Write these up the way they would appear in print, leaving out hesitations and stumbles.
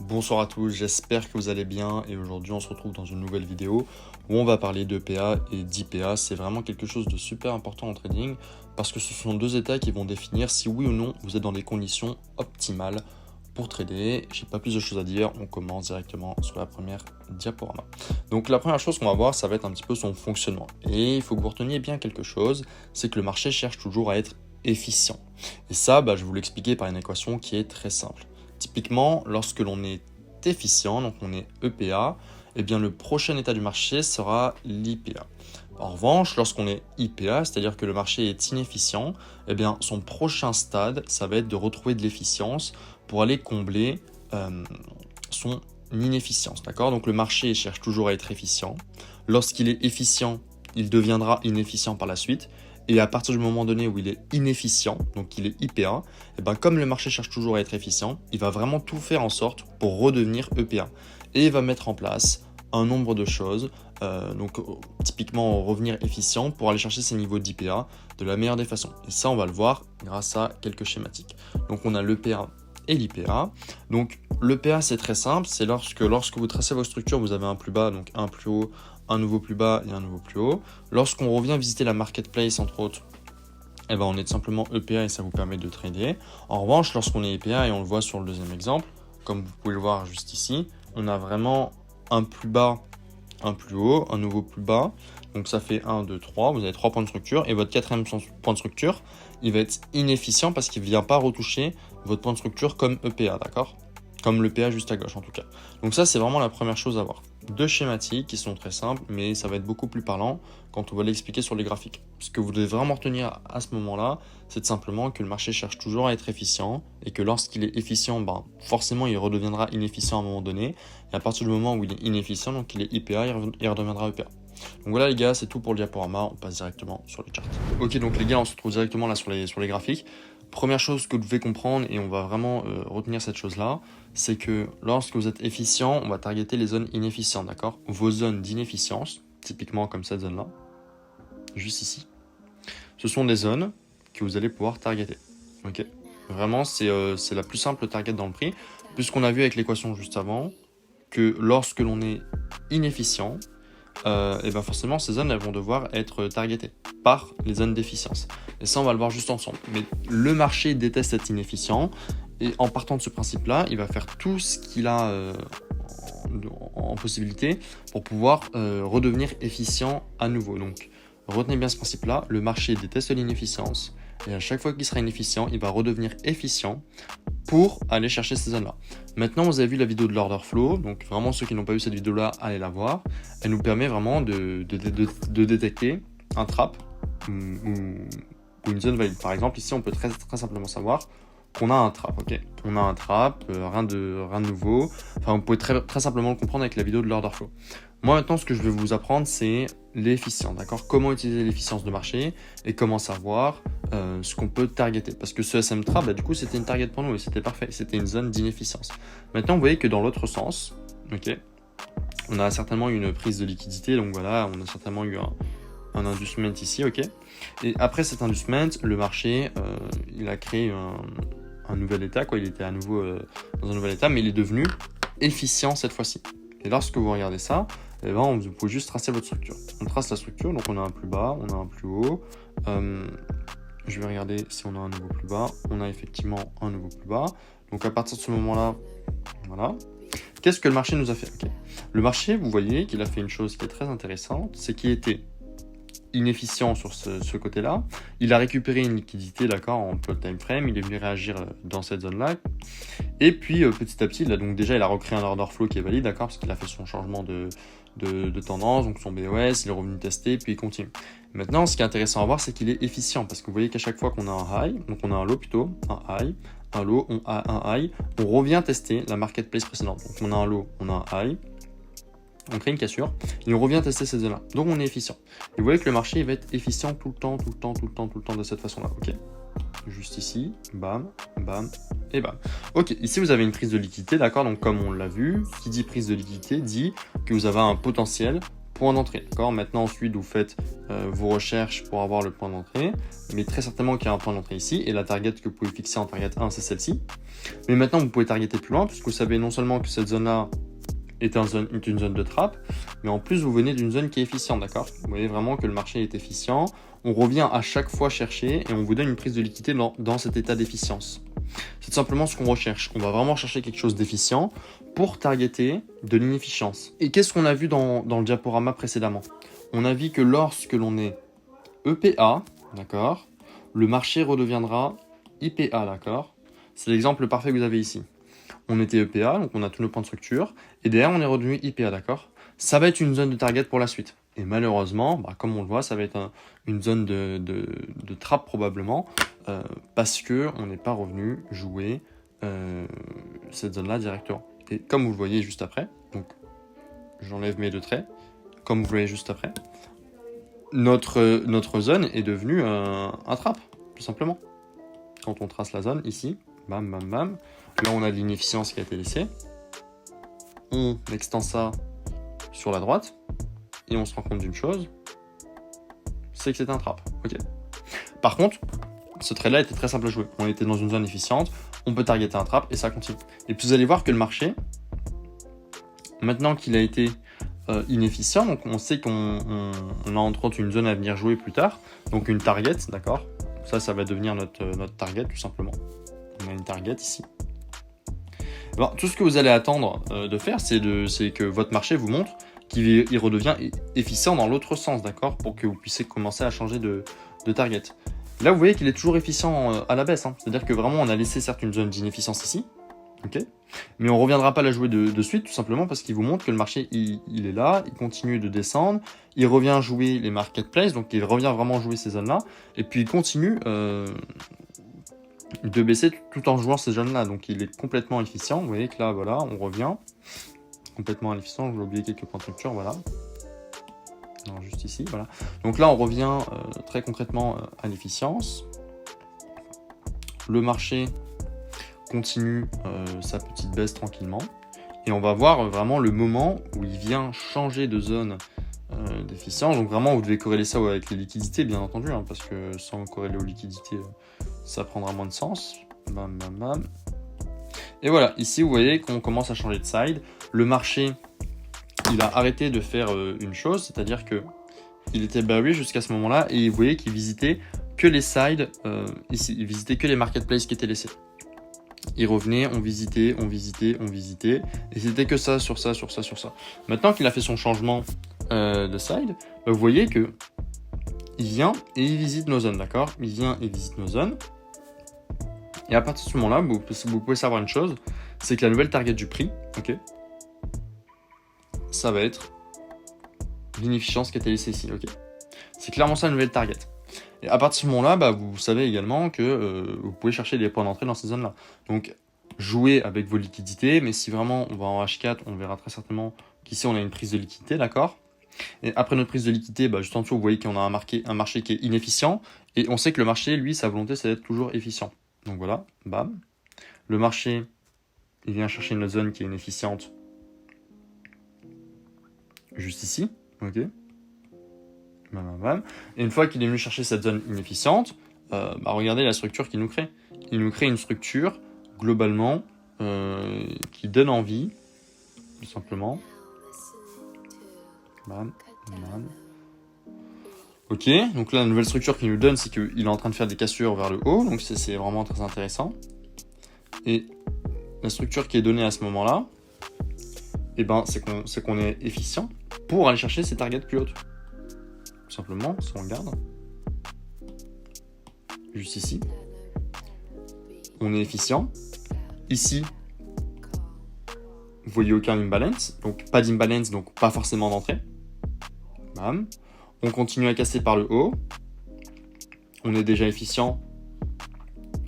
Bonsoir à tous, j'espère que vous allez bien et aujourd'hui on se retrouve dans une nouvelle vidéo où on va parler d'EPA et d'IPA. C'est vraiment quelque chose de super important en trading parce que ce sont deux états qui vont définir si oui ou non vous êtes dans des conditions optimales pour trader. J'ai pas plus de choses à dire, on commence directement sur la première diaporama. Donc la première chose qu'on va voir, ça va être un petit peu son fonctionnement. Et il faut que vous reteniez bien quelque chose, c'est que le marché cherche toujours à être efficient. Et ça, je vais vous l'expliquer par une équation qui est très simple. Typiquement, lorsque l'on est efficient, donc on est EPA, eh bien le prochain état du marché sera l'IPA. En revanche, lorsqu'on est IPA, c'est-à-dire que le marché est inefficient, eh bien son prochain stade, ça va être de retrouver de l'efficience pour aller combler son inefficience. D'accord ? Donc le marché cherche toujours à être efficient. Lorsqu'il est efficient, il deviendra inefficient par la suite. Et à partir du moment donné où il est inefficient, donc il est IPA, et comme le marché cherche toujours à être efficient, il va vraiment tout faire en sorte pour redevenir EPA. Et il va mettre en place un nombre de choses, typiquement revenir efficient pour aller chercher ses niveaux d'IPA de la meilleure des façons. Et ça, on va le voir grâce à quelques schématiques. Donc on a l'EPA et l'IPA. Donc l'EPA, c'est très simple, c'est lorsque vous tracez vos structures, vous avez un plus bas, donc un plus haut, un nouveau plus bas et un nouveau plus haut. Lorsqu'on revient visiter la marketplace, entre autres, on est simplement EPA et ça vous permet de trader. En revanche, lorsqu'on est EPA, et on le voit sur le deuxième exemple, comme vous pouvez le voir juste ici, on a vraiment un plus bas, un plus haut, un nouveau plus bas. Donc ça fait 1, 2, 3, vous avez 3 points de structure. Et votre quatrième point de structure, il va être inefficient parce qu'il ne vient pas retoucher votre point de structure comme EPA, d'accord ? Comme l'EPA juste à gauche en tout cas. Donc ça, c'est vraiment la première chose à voir. Deux schématiques qui sont très simples, mais ça va être beaucoup plus parlant quand on va l'expliquer sur les graphiques. Ce que vous devez vraiment retenir à ce moment-là, c'est simplement que le marché cherche toujours à être efficient et que lorsqu'il est efficient, forcément il redeviendra inefficient à un moment donné. Et à partir du moment où il est inefficient, donc il est IPA, il redeviendra EPA. Donc voilà les gars, c'est tout pour le diaporama, on passe directement sur les charts. Ok, donc les gars, on se retrouve directement là sur les graphiques. Première chose que vous devez comprendre, et on va vraiment retenir cette chose-là, c'est que lorsque vous êtes efficient, on va targeter les zones inefficientes, d'accord ? Vos zones d'inefficience, typiquement comme cette zone-là, juste ici, ce sont des zones que vous allez pouvoir targeter. Ok ? Vraiment, c'est la plus simple target dans le prix, puisqu'on a vu avec l'équation juste avant que lorsque l'on est inefficient, forcément ces zones elles vont devoir être targetées par les zones d'efficience. Et ça on va le voir juste ensemble. Mais le marché déteste être inefficient et en partant de ce principe-là, il va faire tout ce qu'il a en possibilité pour pouvoir redevenir efficient à nouveau. Donc retenez bien ce principe-là, le marché déteste l'inefficience et à chaque fois qu'il sera inefficient, il va redevenir efficient pour aller chercher ces zones-là. Maintenant, vous avez vu la vidéo de l'order flow, donc vraiment ceux qui n'ont pas vu cette vidéo-là, allez la voir. Elle nous permet vraiment de détecter un trap ou une zone valide. Par exemple, ici, on peut très, très simplement savoir qu'on a un trap, ok ? On a un trap, rien de nouveau. Enfin, vous pouvez très, très simplement le comprendre avec la vidéo de l'order flow. Moi, maintenant, ce que je vais vous apprendre, c'est l'efficience, d'accord ? Comment utiliser l'efficience de marché et comment savoir ce qu'on peut targeter. Parce que ce SM trap, du coup, c'était une target pour nous et c'était parfait. C'était une zone d'inefficience. Maintenant, vous voyez que dans l'autre sens, ok, on a certainement eu une prise de liquidité. Donc voilà, on a certainement eu un inducement ici, ok. Et après cet inducement, le marché, il a créé un nouvel état, quoi. Il était à nouveau dans un nouvel état, mais il est devenu efficient cette fois-ci. Et lorsque vous regardez ça, vous pouvez juste tracer votre structure. On trace la structure, donc on a un plus bas, on a un plus haut. Je vais regarder si on a un nouveau plus bas. On a effectivement un nouveau plus bas. Donc à partir de ce moment-là, voilà. Qu'est-ce que le marché nous a fait ? Okay. Le marché, vous voyez qu'il a fait une chose qui est très intéressante, c'est qu'il était inefficient sur ce côté-là. Il a récupéré une liquidité, d'accord, en plot time frame. Il est venu réagir dans cette zone-là. Et puis petit à petit, il a recréé un order flow qui est valide, d'accord, parce qu'il a fait son changement de tendance, donc son BOS, il est revenu tester, puis il continue. Maintenant, ce qui est intéressant à voir, c'est qu'il est efficient, parce que vous voyez qu'à chaque fois qu'on a un high, donc on a un low plutôt, un high, un low, on a un high, on revient tester la marketplace précédente. Donc on a un low, on a un high, on crée une cassure, et on revient tester cette zone-là. Donc on est efficient. Et vous voyez que le marché il va être efficient tout le temps de cette façon-là, ok ? Juste ici, bam, bam, et bam. Ok, ici vous avez une prise de liquidité, d'accord ? Donc comme on l'a vu, qui dit prise de liquidité dit que vous avez un potentiel point d'entrée. D'accord. Maintenant, ensuite, vous faites vos recherches pour avoir le point d'entrée. Mais très certainement qu'il y a un point d'entrée ici. Et la target que vous pouvez fixer en target 1, c'est celle-ci. Mais maintenant, vous pouvez targeter plus loin, puisque vous savez non seulement que cette zone-là est une zone de trappe, mais en plus, vous venez d'une zone qui est efficiente. D'accord. Vous voyez vraiment que le marché est efficient. On revient à chaque fois chercher et on vous donne une prise de liquidité dans cet état d'efficience. C'est simplement ce qu'on recherche. On va vraiment chercher quelque chose d'efficient pour targeter de l'inefficience. Et qu'est-ce qu'on a vu dans le diaporama précédemment? On a vu que lorsque l'on est EPA, d'accord, le marché redeviendra IPA, d'accord. C'est l'exemple parfait que vous avez ici. On était EPA, donc on a tous nos points de structure, et derrière on est redevenu IPA, d'accord. Ça va être une zone de target pour la suite. Et malheureusement, comme on le voit, ça va être une zone de trappe probablement, parce qu'on n'est pas revenu jouer cette zone-là directement. Et comme vous le voyez juste après, donc j'enlève mes deux traits, comme vous voyez juste après, notre zone est devenue un trap, tout simplement. Quand on trace la zone ici, bam, bam, bam, là on a de l'inefficience qui a été laissée, on extend ça sur la droite, et on se rend compte d'une chose, c'est que c'est un trap. Ok. Par contre, ce trade-là était très simple à jouer. On était dans une zone efficiente, on peut targeter un trap et ça continue. Et puis vous allez voir que le marché, maintenant qu'il a été inefficient, donc on sait qu'on a entre autres une zone à venir jouer plus tard, donc une target, d'accord. Ça va devenir notre target tout simplement. On a une target ici. Alors, tout ce que vous allez attendre de faire, c'est que votre marché vous montre qu'il redevient efficient dans l'autre sens, d'accord, pour que vous puissiez commencer à changer de target. Là, vous voyez qu'il est toujours efficient à la baisse, hein. C'est-à-dire que vraiment, on a laissé certes une zone d'inefficience ici, ok, mais on ne reviendra pas la jouer de suite, tout simplement parce qu'il vous montre que le marché, il est là, il continue de descendre, il revient jouer les marketplaces, donc il revient vraiment jouer ces zones-là, et puis il continue de baisser tout en jouant ces zones-là, donc il est complètement efficient. Vous voyez que là, voilà, on revient complètement efficient. J'ai oublié quelques points de structure, voilà. Non, juste ici, voilà. Donc là, on revient très concrètement à l'efficience. Le marché continue sa petite baisse tranquillement. Et on va voir vraiment le moment où il vient changer de zone d'efficience. Donc vraiment, vous devez corréler ça avec les liquidités, bien entendu, hein, parce que sans corréler aux liquidités, ça prendra moins de sens. Bam, bam, bam. Et voilà, ici, vous voyez qu'on commence à changer de side. Le marché, il a arrêté de faire une chose, c'est-à-dire que il était bearish jusqu'à ce moment-là, et vous voyez qu'il visitait que les sides, ici, il visitait que les marketplaces qui étaient laissés. Il revenait, on visitait, et c'était que ça, sur ça, sur ça, sur ça. Maintenant qu'il a fait son changement de side, vous voyez que il vient et il visite nos zones, d'accord? Il vient et visite nos zones. Et à partir de ce moment-là, vous pouvez savoir une chose, c'est que la nouvelle target du prix, ok, ça va être l'inefficience qui a été laissée ici, ok. C'est clairement ça la nouvelle target. Et à partir de ce moment-là, vous savez également que vous pouvez chercher des points d'entrée dans ces zones-là. Donc, jouez avec vos liquidités, mais si vraiment on va en H4, on verra très certainement qu'ici on a une prise de liquidité, d'accord. Et après notre prise de liquidité, juste en dessous, vous voyez qu'on a un marché qui est inefficient, et on sait que le marché, lui, sa volonté, c'est d'être toujours efficient. Donc voilà, bam. Le marché, il vient chercher une zone qui est inefficiente, juste ici, ok. Et une fois qu'il est venu chercher cette zone inefficiente, regardez la structure qu'il nous crée. Il nous crée une structure, globalement, qui donne envie, tout simplement. Bam, bam. Ok, donc là, la nouvelle structure qu'il nous donne, c'est qu'il est en train de faire des cassures vers le haut, donc c'est vraiment très intéressant. Et la structure qui est donnée à ce moment-là, c'est qu'on est efficient pour aller chercher ces targets plus hautes. Tout simplement, si on regarde, juste ici, on est efficient. Ici, vous voyez aucun imbalance, donc pas d'imbalance, donc pas forcément d'entrée. Bam. On continue à casser par le haut. On est déjà efficient.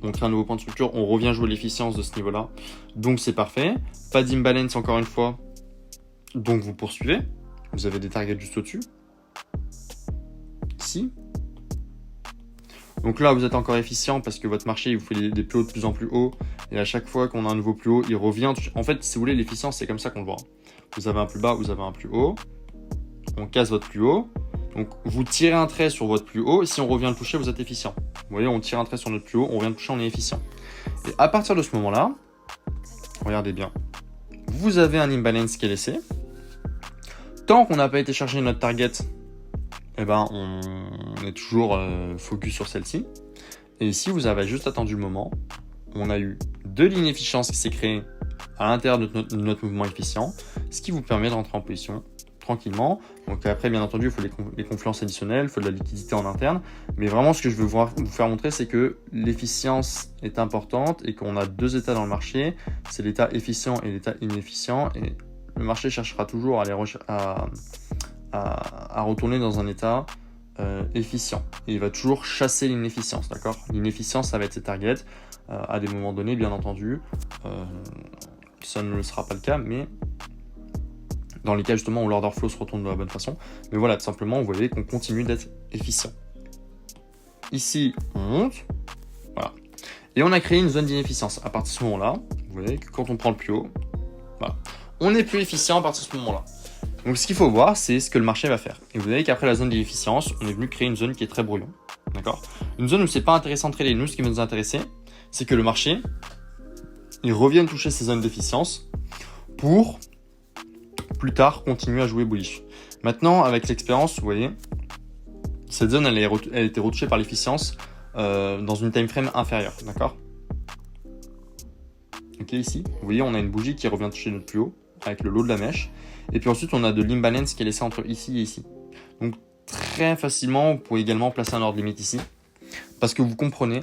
On crée un nouveau point de structure. On revient jouer l'efficience de ce niveau-là. Donc c'est parfait. Pas d'imbalance encore une fois. Donc vous poursuivez. Vous avez des targets juste au-dessus. Ici. Donc là, vous êtes encore efficient parce que votre marché, il vous fait des plus hauts de plus en plus haut. Et à chaque fois qu'on a un nouveau plus haut, il revient. En fait, si vous voulez, l'efficience, c'est comme ça qu'on le voit. Vous avez un plus bas, vous avez un plus haut. on casse votre plus haut. Donc, vous tirez un trait sur votre plus haut. Et si on revient le toucher, vous êtes efficient. Vous voyez, on tire un trait sur notre plus haut, on revient le toucher, on est efficient. Et à partir de ce moment-là, regardez bien, vous avez un imbalance qui est laissé. Tant qu'on n'a pas été chercher notre target, eh ben, on est toujours focus sur celle-ci. Et ici, vous avez juste attendu le moment. On a eu deux lignes efficience qui s'est créée à l'intérieur de notre mouvement efficient, ce qui vous permet de rentrer en position tranquillement. Donc après, bien entendu, il faut les confluences additionnelles, il faut de la liquidité en interne. Mais vraiment, ce que je veux vous faire montrer, c'est que l'efficience est importante et qu'on a deux états dans le marché. C'est l'état efficient et l'état inefficient. Et le marché cherchera toujours à retourner dans un état efficient. Et il va toujours chasser l'inefficience, d'accord? L'inefficience, ça va être ses targets à des moments donnés, bien entendu. Ça ne le sera pas le cas, mais dans les cas justement où l'order flow se retourne de la bonne façon. Mais voilà, tout simplement, vous voyez qu'on continue d'être efficient. Ici, on monte. Voilà. Et on a créé une zone d'inefficience. À partir de ce moment-là, vous voyez que quand on prend le plus haut, voilà, on est plus efficient à partir de ce moment-là. Donc ce qu'il faut voir, c'est ce que le marché va faire. Et vous voyez qu'après la zone d'inefficience, on est venu créer une zone qui est très brouillon. D'accord? Une zone où c'est pas intéressant de trader. Nous, ce qui va nous intéresser, c'est que le marché, il revienne toucher ces zones d'efficience pour plus tard continuer à jouer bullish. Maintenant, avec l'expérience, vous voyez, cette zone, elle a été retouchée par l'efficience dans une time frame inférieure, d'accord? Ok, ici, vous voyez, on a une bougie qui revient toucher notre plus haut avec le lot de la mèche. Et puis ensuite, on a de l'imbalance qui est laissé entre ici et ici. Donc, très facilement, vous pouvez également placer un ordre limite ici parce que vous comprenez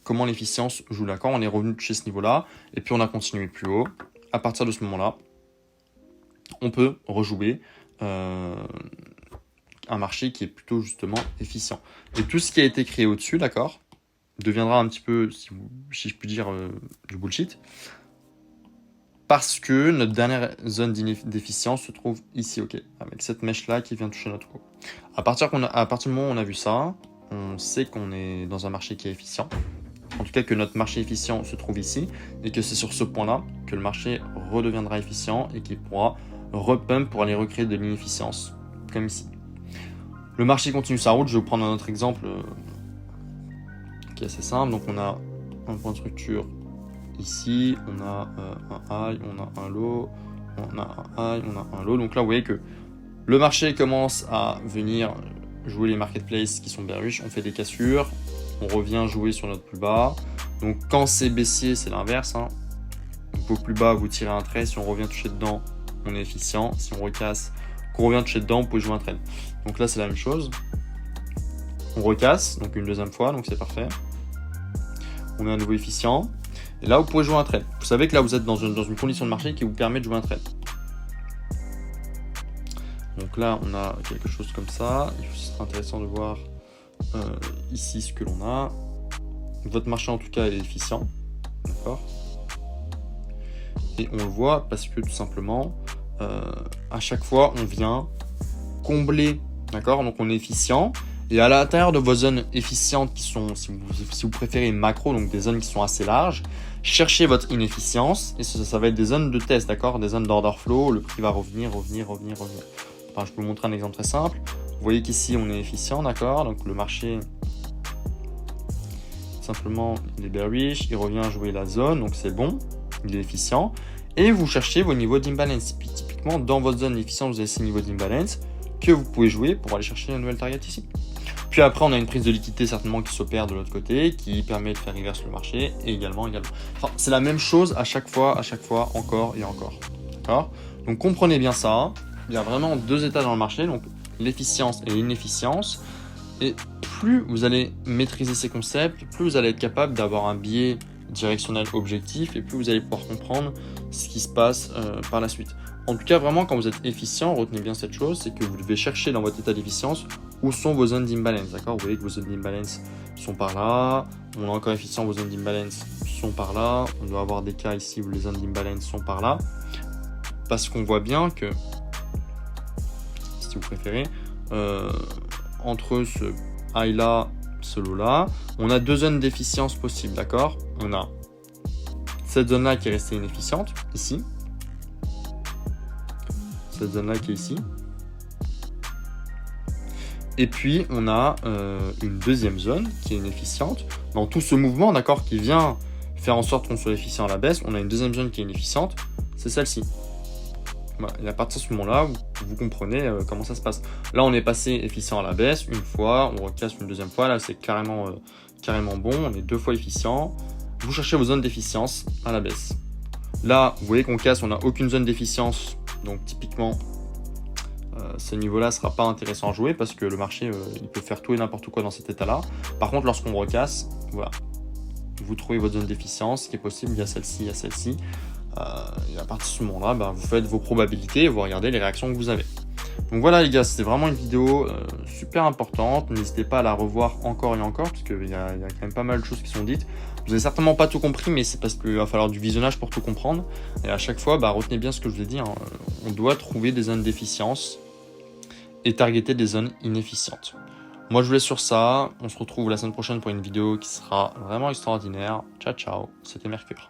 comment l'efficience joue, d'accord? On est revenu toucher ce niveau-là et puis on a continué plus haut. À partir de ce moment-là, on peut rejouer un marché qui est plutôt justement efficient. Et tout ce qui a été créé au-dessus, d'accord, deviendra un petit peu, si je puis dire, du bullshit. Parce que notre dernière zone d'efficience se trouve ici, ok, avec cette mèche-là qui vient toucher notre haut. À partir du moment où on a vu ça, on sait qu'on est dans un marché qui est efficient. En tout cas, que notre marché efficient se trouve ici et que c'est sur ce point-là que le marché redeviendra efficient et qu'il pourra repump pour aller recréer de l'inefficience, comme ici. Le marché continue sa route. Je vais vous prendre un autre exemple qui est assez simple. Donc, on a un point de structure ici, on a un high, on a un low, on a un high, on a un low. Donc là, vous voyez que le marché commence à venir jouer les marketplaces qui sont bearish. On fait des cassures, on revient jouer sur notre plus bas. Donc quand c'est baissier, c'est l'inverse. Vos plus bas, vous tirez un trait. Si on revient toucher dedans, on est efficient. Si on recasse, qu'on revient toucher dedans, vous pouvez jouer un trade. Donc là, c'est la même chose. On recasse, donc une deuxième fois, donc c'est parfait. On est à nouveau efficient. Et là, vous pouvez jouer un trade. Vous savez que là, vous êtes dans une condition de marché qui vous permet de jouer un trade. Donc là, on a quelque chose comme ça. Ce serait intéressant de voir ici ce que l'on a. Votre marché, en tout cas, est efficient. D'accord? Et on le voit parce que tout simplement, à chaque fois, on vient combler. D'accord? Donc, on est efficient. Et à l'intérieur de vos zones efficientes qui sont, si vous préférez, macro, donc des zones qui sont assez larges, cherchez votre inefficience et ça va être des zones de test, d'accord? Des zones d'order flow, le prix va revenir. Enfin, je peux vous montrer un exemple très simple. Vous voyez qu'ici, on est efficient, d'accord? Donc le marché, simplement, il est bearish, il revient jouer la zone, donc c'est bon, il est efficient. Et vous cherchez vos niveaux d'imbalance. Typiquement, dans votre zone efficiente, vous avez ces niveaux d'imbalance que vous pouvez jouer pour aller chercher une nouvelle target ici. Puis après, on a une prise de liquidité certainement qui s'opère de l'autre côté, qui permet de faire reverse le marché, et également. Enfin, c'est la même chose à chaque fois, encore et encore. D'accord? Donc comprenez bien ça. Il y a vraiment deux états dans le marché, donc l'efficience et l'inefficience. Et plus vous allez maîtriser ces concepts, plus vous allez être capable d'avoir un biais directionnel objectif, et plus vous allez pouvoir comprendre ce qui se passe par la suite. En tout cas, vraiment, quand vous êtes efficient, retenez bien cette chose, c'est que vous devez chercher dans votre état d'efficience où sont vos zones d'imbalance, d'accord? Vous voyez que vos zones d'imbalance sont par là, on est encore efficient, vos zones d'imbalance sont par là, on doit avoir des cas ici où les zones d'imbalance sont par là, parce qu'on voit bien que, si vous préférez, entre ce high là, ce low là, on a deux zones d'efficience possibles, d'accord? On a cette zone là qui est restée inefficiente, ici, cette zone là qui est ici, Et puis, on a une deuxième zone qui est inefficiente. Dans tout ce mouvement, d'accord, qui vient faire en sorte qu'on soit efficient à la baisse, on a une deuxième zone qui est inefficiente, c'est celle-ci. Voilà. Et à partir de ce moment-là, vous comprenez comment ça se passe. Là, on est passé efficient à la baisse une fois, on recasse une deuxième fois. Là, c'est carrément bon, on est 2 fois efficient. Vous cherchez vos zones d'efficience à la baisse. Là, vous voyez qu'on casse, on n'a aucune zone d'efficience. Donc, typiquement, ce niveau-là ne sera pas intéressant à jouer parce que le marché, il peut faire tout et n'importe quoi dans cet état-là. Par contre, lorsqu'on recasse, voilà, vous trouvez votre zone d'efficience, ce qui est possible, il y a celle-ci, il y a celle-ci. Et à partir de ce moment-là, vous faites vos probabilités et vous regardez les réactions que vous avez. Donc voilà les gars, c'était vraiment une vidéo super importante. N'hésitez pas à la revoir encore et encore parce qu'il y a quand même pas mal de choses qui sont dites. Vous n'avez certainement pas tout compris, mais c'est parce qu'il va falloir du visionnage pour tout comprendre. Et à chaque fois, retenez bien ce que je vous ai dit. Hein. On doit trouver des zones d'efficience et targeter des zones inefficientes. Moi je vous laisse sur ça. On se retrouve la semaine prochaine pour une vidéo qui sera vraiment extraordinaire. Ciao ciao, c'était Mercure.